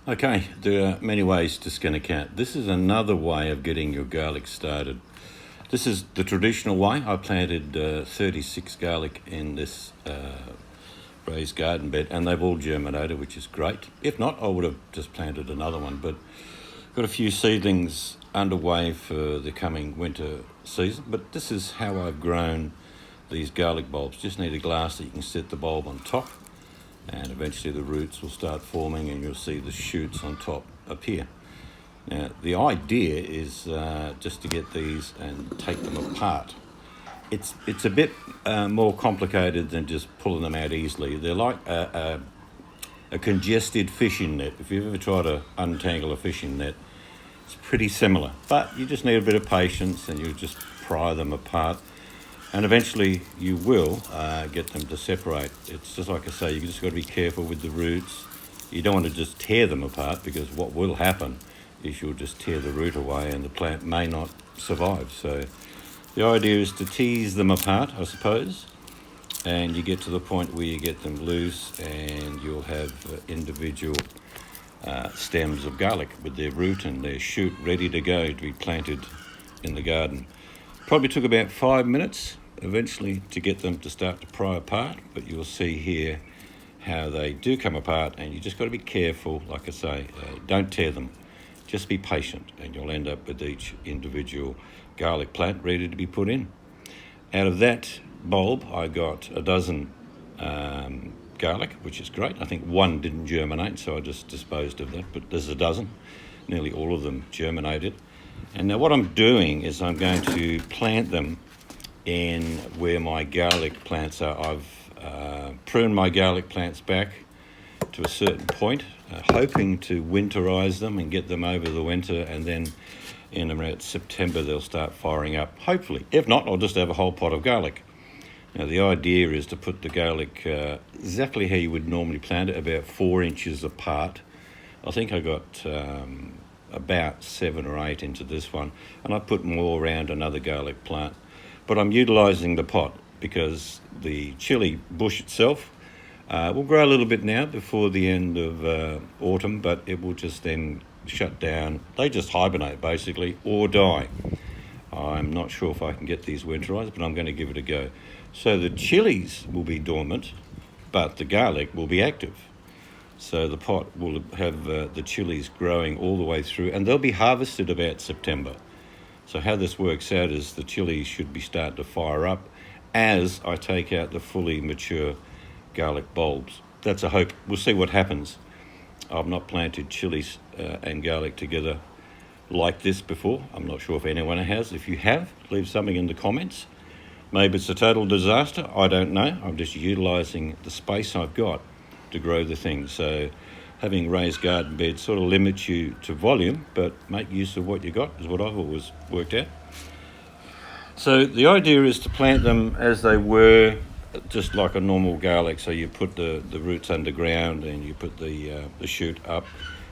Okay, there are many ways to skin a cat. This is another way of getting your garlic started. This is the traditional way. I planted 36 garlic in this raised garden bed, and they've all germinated, which is great. If not, I would have just planted another one, but got a few seedlings underway for the coming winter season. But this is how I've grown these garlic bulbs. Just need a glass that you can set the bulb on top, and eventually the roots will start forming and you'll see the shoots on top appear. Now, the idea is just to get these and take them apart. It's a bit more complicated than just pulling them out easily. They're like a congested fishing net. If you've ever tried to untangle a fishing net, it's pretty similar. But you just need a bit of patience and you just pry them apart. And eventually you will get them to separate. It's just like I say, you just got to be careful with the roots. You don't want to just tear them apart, because what will happen is you'll just tear the root away and the plant may not survive. So the idea is to tease them apart, I suppose, and you get to the point where you get them loose and you'll have individual stems of garlic with their root and their shoot ready to go to be planted in the garden. Probably took about 5 minutes eventually to get them to start to pry apart, but you'll see here how they do come apart, and you just got to be careful. Like I say, don't tear them, just be patient, and you'll end up with each individual garlic plant ready to be put in. Out of that bulb I got a dozen garlic, which is great. I think one didn't germinate, so I just disposed of that, but there's a dozen. Nearly all of them germinated. And now what I'm doing is I'm going to plant them in where my garlic plants are. I've pruned my garlic plants back to a certain point, hoping to winterize them and get them over the winter, and then in around September they'll start firing up, hopefully. If not, I'll just have a whole pot of garlic. Now the idea is to put the garlic exactly how you would normally plant it, about 4 inches apart. I think I got about 7 or 8 into this one, and I put more around another garlic plant. But I'm utilising the pot because the chili bush itself will grow a little bit now before the end of autumn, but it will just then shut down. They just hibernate basically, or die. I'm not sure if I can get these winterized, but I'm going to give it a go. So the chilies will be dormant, but the garlic will be active. So the pot will have the chilies growing all the way through, and they'll be harvested about September. So how this works out is the chilies should be starting to fire up as I take out the fully mature garlic bulbs. That's a hope. We'll see what happens. I've not planted chilies and garlic together like this before. I'm not sure if anyone has. If you have, leave something in the comments. Maybe it's a total disaster. I don't know. I'm just utilising the space I've got to grow the thing. So having raised garden beds sort of limits you to volume, but make use of what you got is what I've always worked out. So the idea is to plant them as they were, just like a normal garlic. So you put the roots underground and you put the shoot up.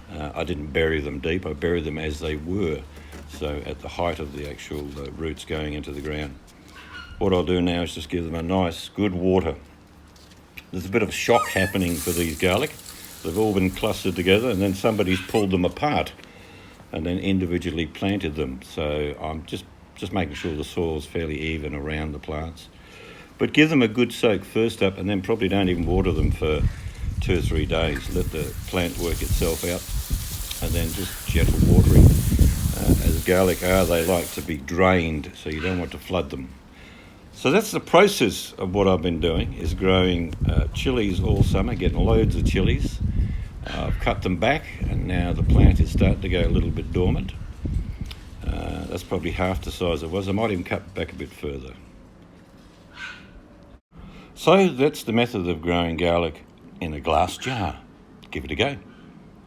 I didn't bury them deep. I buried them as they were, so at the height of the actual roots going into the ground. What I'll do now is just give them a nice good water. There's a bit of shock happening for these garlic. They've all been clustered together, and then somebody's pulled them apart and then individually planted them. So I'm just making sure the soil's fairly even around the plants. But give them a good soak first up, and then probably don't even water them for 2 or 3 days. Let the plant work itself out, and then just gentle watering. As garlic are, they like to be drained, so you don't want to flood them. So that's the process of what I've been doing, is growing chilies all summer, getting loads of chilies. I've cut them back, and now the plant is starting to go a little bit dormant. That's probably half the size it was. I might even cut back a bit further. So that's the method of growing garlic in a glass jar. Give it a go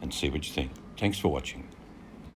and see what you think. Thanks for watching.